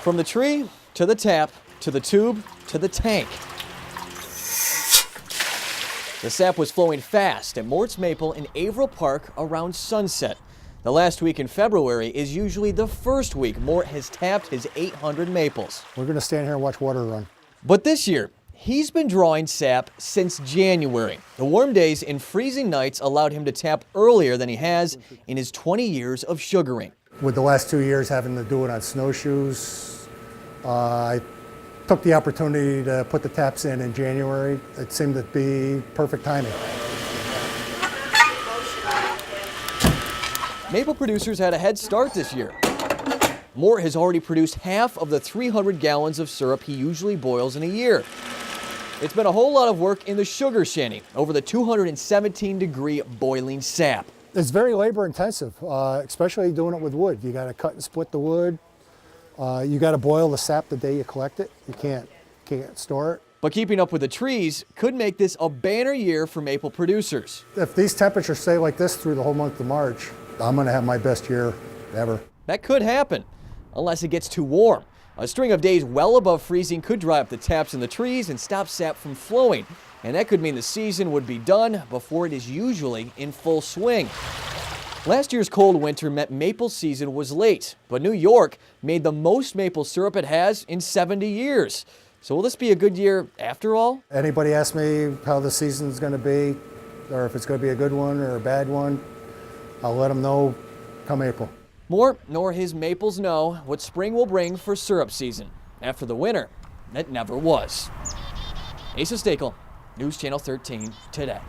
From the tree, to the tap, to the tube, to the tank. The sap was flowing fast at Mort'S Maple in Averill Park around sunset. The last week in February is usually the first week Mort has tapped his 800 maples. We're going to stand here and watch water run. But this year, he's been drawing sap since January. The warm days and freezing nights allowed him to tap earlier than he has in his 20 years of sugaring. With the last 2 years having to do it on snowshoes, I took the opportunity to put the taps in January. It seemed to be perfect timing. Maple producers had a head start this year. Mort has already produced half of the 300 gallons of syrup he usually boils in a year. It's been a whole lot of work in the sugar shanty over the 217-degree boiling sap. It's very labor intensive, especially doing it with wood. You got to cut and split the wood. You got to boil the sap the day you collect it. You can't store it. But keeping up with the trees could make this a banner year for maple producers. If these temperatures stay like this through the whole month of March, I'm going to have my best year ever. That could happen, unless it gets too warm. A string of days well above freezing could dry up the taps in the trees and stop sap from flowing. And that could mean the season would be done before it is usually in full swing. Last year's cold winter meant maple season was late, but New York made the most maple syrup it has in 70 years. So will this be a good year after all? Anybody ask me how the season's going to be, or if it's going to be a good one or a bad one, I'll let them know come April. Mort nor his maples know what spring will bring for syrup season after the winter that never was. Asa Stakel, News Channel 13 Today.